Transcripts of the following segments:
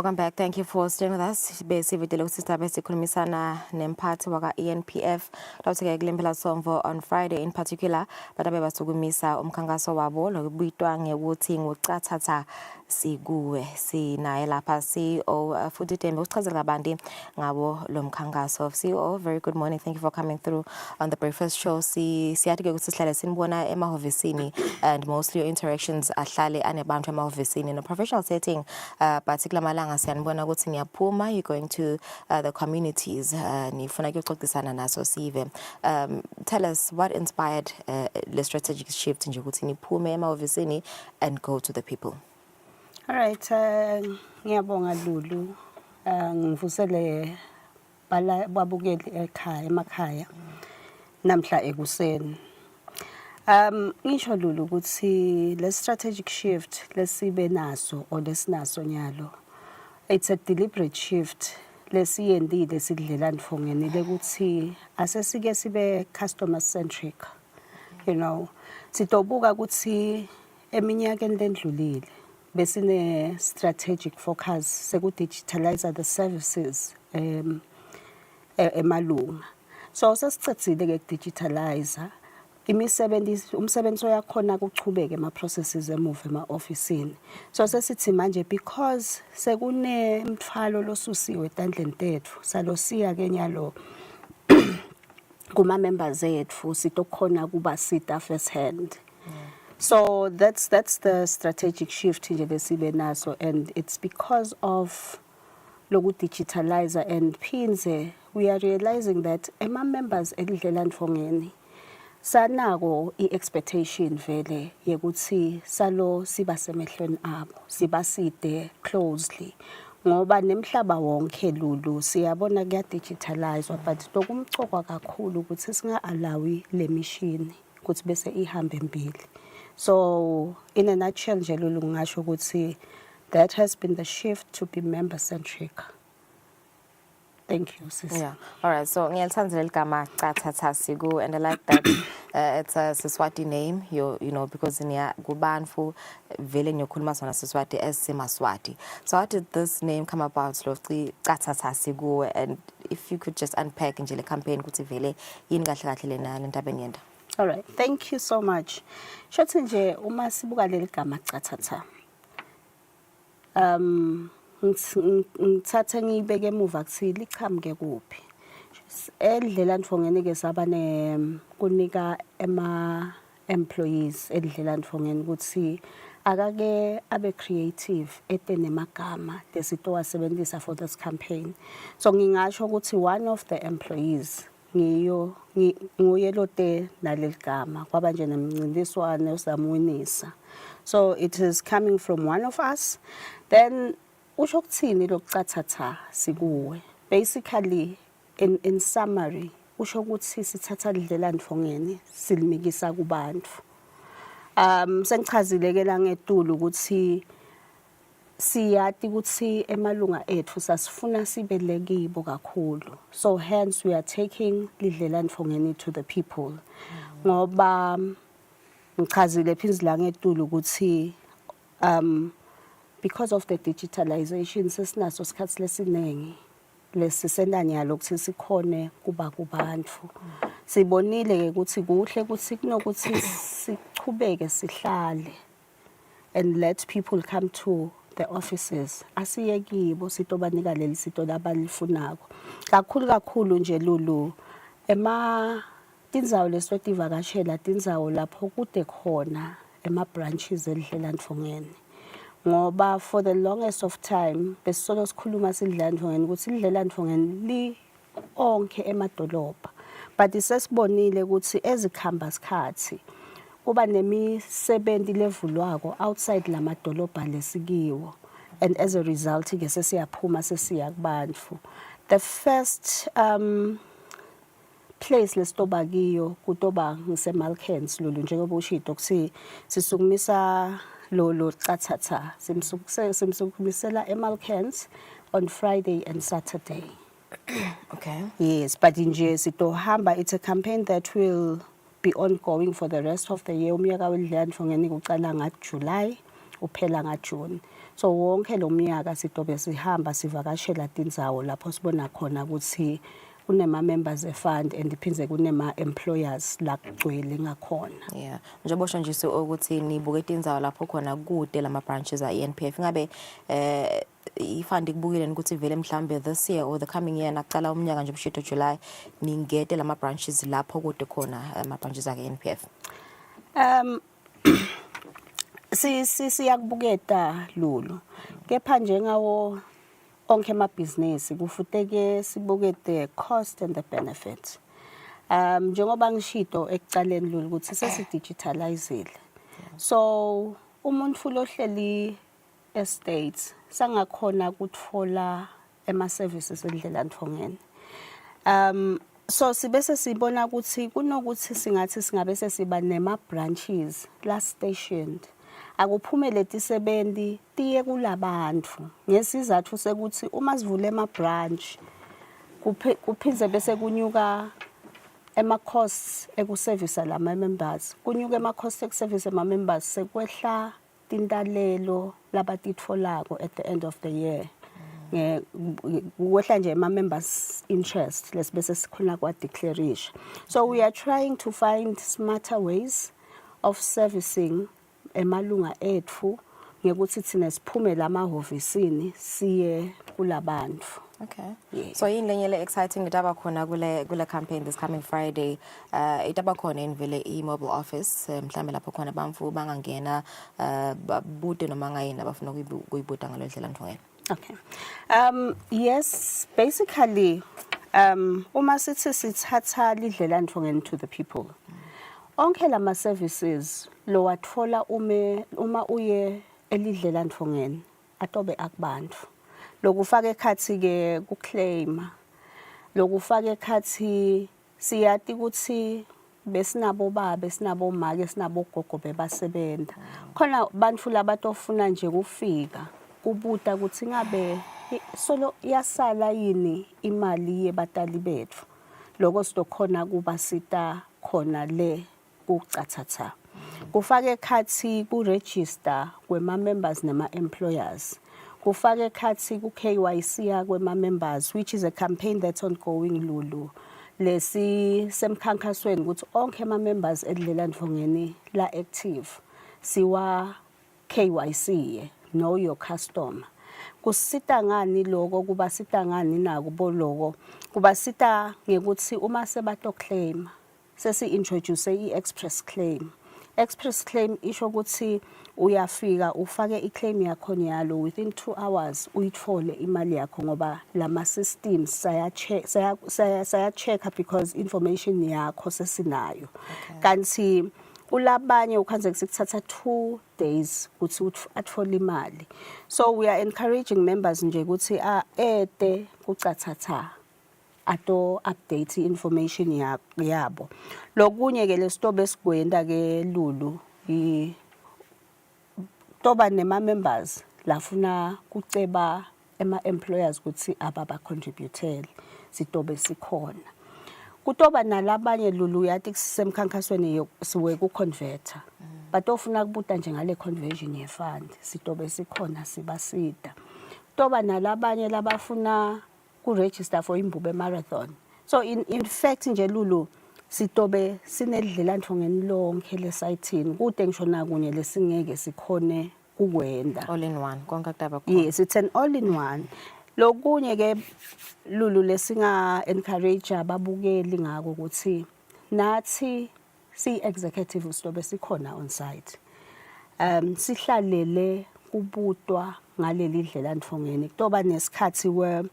Welcome back. Thank you for staying with us. Besivile ukusista besikhulumisana nemphathi waka ENPF lawutheke kulempela Somvo on Friday in particular batabe basukumisa umkhankaso wabo lokubitwa ngekuthi ngucathatha sikuwe sinaye lapha CEO futhi Tembe usichazela kabanti ngabo lo mkhankaso. CEO, very good morning. Thank you for coming through on the breakfast show. Siyathi ke ukuthi sihlale sinibona emahovisini and mostly your interactions ahlale anebantu emahovisini in a professional setting, particular malanga siyanibona ukuthi niyaphuma, you're going to the communities, nifuna ukuxoxisana naso sive. Tell us what inspired the strategic shift nje ukuthi niphume emahovisini and go to the people. All right, ngiyabonga Lulu. Ngivusele babukeli ekhaya emakhaya namhla ekuseni. Ngisho Lulu ukuthi le strategic shift lesibe naso or lesinaso nyalo, it's a deliberate shift lesiyendile sidlelani Mfongeni lekuthi asesike sibe customer centric. You know, sitobuka ukuthi eminyakeni lendlulile besine strategic focus sekudigitalize the services emalunga. So sesicedzile ke digitalize umsebenzi yakhona kuchubeke ama processes emuva ema-officeini. So sesithi manje because sekune mthwalo losusiwe etandleni tethu salosiya ke nyalo kuma members ethu sitokhona kuba sita first hand. So that's the strategic shift nje lesibe naso, and it's because of loku digitalize and phinze we are realizing that ema members edledlelani Mfongeni sanako i-expectation vele yekuthi salo siba semehlweni abo siba side closely ngoba nemhlaba wonke Lulu siyabona kuya digitalize but dokumchokwa kakhulu ukuthi singa allowi le machine ukuthi bese ihambe empili. So in a nutshell nje Lulu ngisho ukuthi that has been the shift to be member centric. Thank you, sis. Yeah. All right. So ngiyalithandela igama Cathatha Sikuwe, and I like that it's a Siswati name. You know, because niya kubantu vele ngiyokhuluma sona Siswati as Semaswati. So how did this name come about? Slowly Cathatha Sikuwe, and if you could just unpack nje le campaign ukuthi vele yini kahle kahle lena lendaba yenda. All right. Thank you so much. Shothi nje uma sibuka leli gama Cathatha. Ngithathe ngibeke emuva kuthi liqhamuke kuphi. Edledlelani Mfongeni ke saba kunika ema employees edledlelani Mfongeni ukuthi akake abe creative etenemagama desitowasebenzisa for this campaign. So ngingasho ukuthi one of the employees nguye lote naleligama kwaba nje nemncintiswano usamwinisa. So it is coming from one of us. Then usho kuthini lokucathatha sikuwe? Basically in summary usho ukuthi sithatha lidlelani Mfongeni silimikisa kubantu. Sengichazile ke la ngetulu ukuthi siyati ukuthi emalunga ethu sasifuna sibelekibo kakhulu. So hence we are taking lidlelani Mfongeni to the people. Ngoba ngichazile phinzi la ngetulu ukuthi because of the digitalization sesinaso sikhathi lesinengi lesisenda nyalo ukuthi sikhone kuba kubantu. Sibonile ke ukuthi kuhle ukuthi kunokuthi sichubeke sihlale and let people come to the offices. Asiyekibo sitobanika leli sito labalifunako. Kakhulu nje Lulu tindzawo lesivakashela tindzawo lapho kude khona ema branches edledlelani Mfongeni. Ngoba for the longest of time besolo sikhuluma sidledlelani Mfongeni ukuthi idledlelani Mfongeni li onke emadolobha, but isesibonile ukuthi ezikhamba sikhathi kuba nemisebenzi levulwako outside lamadolobha lesikiwo, and as a result ke sesiyaphuma sesiya kubantu. The first place lesitoba kiyo kutoba ngiseMalkens Lulu njengoba ushito ukuthi sisukumisa lo Cathatha simsukumisela eMalkens on Friday and Saturday. Okay. Yes, but nje sitohamba, it's a campaign that will be ongoing for the rest of the year. Umnyaka wedledlelani Mfongeni kuqala ngaJuly uphela ngaJune. So wonke lo mnyaka sidobe sihamba sivakashela tindzawo lapho sibona khona ukuthi kunema members efund and iphindze kunema employers la kugcwele ngakhona. Yeah. Njengoba usho nje ukuthi nibuke tindzawo lapho khona kude lama branches a-ENPF. Ngabe ifund ikubukile ukuthi vele mhlambe this year or the coming year naqala umnyaka nje umshito July ningete lama branches lapho kude khona ama branches ake-ENPF? Siyakubuketa Lulu. Kepha njengawo onke amabhizinisi kufuteke sibukete cost and the benefit. Njengoba ngishito ekucaleni Lulu ukuthi sesidigitalizile. So umuntu futhi ohleli estates sangakhona ukuthola ema services endlela Mfongeni. So sibese sibona ukuthi kunokuthi singathi singabe sesiba nema branches la stationed. Akuphumele tisebenzi tiye kulabantu ngesizathu sekuthi uma sivule ema branch kuphindze bese kunyuka ema costs ekuservice lama members kunyuka ema costs ekuservice ama members sekwehla tintalelo labatitfolako at the end of the year kwehla nje ama members interest lesibese sikhona kwa declaration. So we are trying to find smarter ways of servicing emalunga ethu ngekuthi thina siphume lamahhovisini siye kulabantu. Okay. Yeah. So yini lenye le exciting itaba khona kule campaign this coming Friday itaba khona invele i-mobile office mhlambe lapho khona bamfu bangangena babude noma ngayini abafuna kuyibuda ngalo ndlela Mfongeni? Okay. Yes, basically uma sithi sithatha lidlela Mfongeni to the people. Onke lama services lo watfola uma uye elidlela Mfongeni atobe akubantu. Lokufaka ekhathi ke kuclaim. Lokufaka ekhathi siyati ukuthi besinabo baba besinabo mama sinabo gogo bebasebenza. Khona bantu labatofuna nje kufika kubuta ukuthi ngabe solo yasala yini imali yebatali bethu. Lokho sidokhona kuba sita khona le kucathatha. Kufake ekhathi ku register kwema members nema employers. Kufake ekhathi ku KYC kwema members, which is a campaign that's ongoing Lulu. Lesi semkhankasweni ukuthi onke ama members edlela Mfongeni la active siwa KYC know your customer. Kusita ngani lokho kuba sita ngani na kubo lokho kuba sita ngekuthi uma sebato claim sesi introduce i-express claim. Express claim isho ukuthi uyafika ufake i-claim yakho nyalo within 2 hours uyithole imali yakho ngoba lama systems saya check because information yakho sesinayo. Kanti ulabanye ukhanze kusithatha 2 days ukuthi atfole imali. So we are encouraging members nje ukuthi ede kucathatha ato update information yabo. Lokunye ke lesitobe sigwenda ke Lulu toba nema members lafuna kuceba ema employers ukuthi ababa contributele sitobe sikhona. Kutoba nalabanye Lulu yathi kusemkhankasweni siwe ku converter. Batofuna kubuta nje ngale conversion ye fund sitobe sikhona sibasida. Toba nalabanye labafuna ku register for Imbube marathon. So in fact nje Lulu sitobe sinedlela Mfongeni lonke lesayithini kude ngisho nakunye lesingeke sikhone kukwenda All in one konke kutaba khona. Yes, it's an all in one. Lokunye ke Lulu lesinga encourage ababukeli ngako ukuthi nathi si executive sitobe sikhona on site. Sihlalele kubutwa ngaleli dlela Mfongeni kutoba nesikhathi where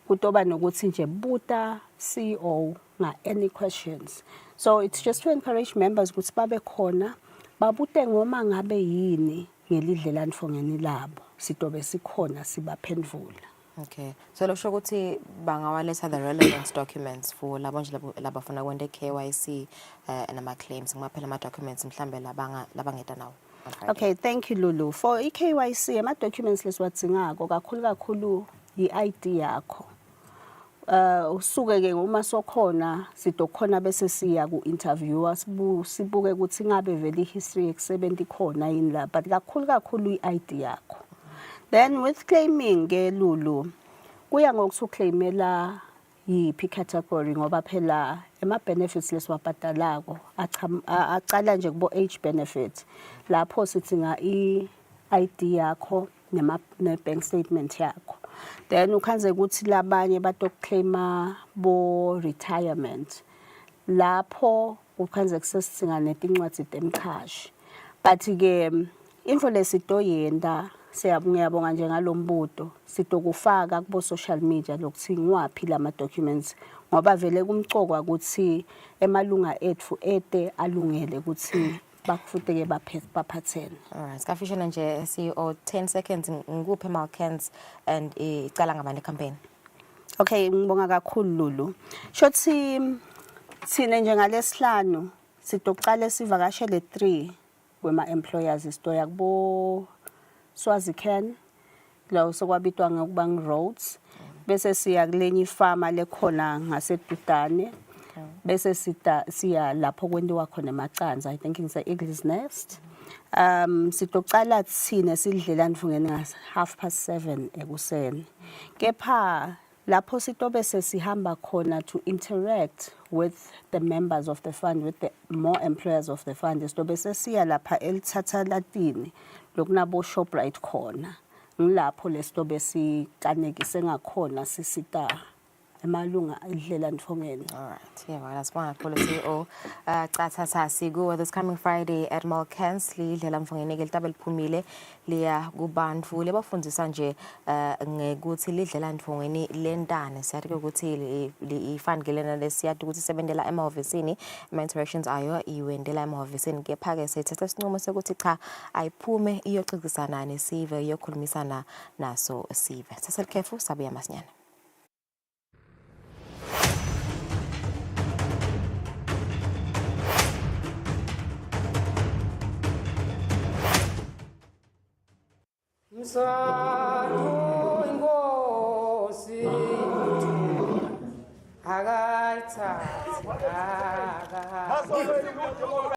kutoba nokuthi nje buta CEO nga any questions. So it's just to encourage members ukuthi babe khona babute ngoma ngabe yini ngelidlela Mfongeni labo sitobe sikhona sibaphendvula. Okay. So lo sho ukuthi bangawaletha the relevant documents for labo nje labafuna kwenda KYC nama claims ngaphela ama documents mhlambe labangeta nawo. Okay, thank you Lulu. For KYC ama documents leswatsingako kakhulu yi ID yakho. usuke ke uma sokhona sidokhona bese siya ku interviewer sibuke ukuthi ngabe vele history yekusebenta ikhona yini la, but kakhulu iID yakho. Then with claiming ke Lulu kuya ngokuthi uclaimela yiphi category ngoba phela ema benefits lesiwabhadalako acala nje kubo age benefit lapho sithinga iID yakho ne bank statement yakho. Then ukhanze ukuthi labanye batoclaima bo retirement lapho ukhanze kusesithinga netincwadi temchashi. But ke info lesitoyenda ngiyabonga nje ngalombuto sitokufaka kubo social media lokuthi ngiwaphila lama documents ngoba vele kumcokwa ukuthi emalunga ethu ete alungele ukuthi bakufuteke baphathene. Alright, skafishana nje CEO 10 seconds ngikuphe Malkens and icala ngabani campaign. Okay, ngibonga kakhulu Lulu. Shothi sine njengalesihlanu sitoqala sivakashele 3 kwema employers istoya kubo Swazican la sokwabitwa ngokuba ngiroads bese siya kulenye ifama lekhona ngasedudane bese siya lapho kwendiwa khona emacanza I think ngise Eagles Nest sitoqala thina sidlela nifungene nga 7:30 ekuseni kepha lapho sitobe sesihamba khona to interact with the members of the fund, with the more employers of the fund. Sitobe sesiya lapha elithatha latini lokunabo Shoprite khona ngilapho lesitobe sikanekise ngakhona sisita emalunga idlela nifongene. Alright, yeah, well, that's one policy CEO Cathatha Sigu this coming Friday at Malkens lidlela mfongene ke litabel phumile liya kubantu lebafundisa nje ngekuthi lidlela mfongene lentane siyathi ukuthi ifund gelena lesiyathi ukuthi sebenzela emahhovisini ama interactions ayo iwendela emahhovisini kepha ke sethethe isinqumo sokuthi cha ayiphume iyoxoxisana nesive iyokhulumisana naso sive saselikhefu sabuya masinyane. Msano ingosi akaithatha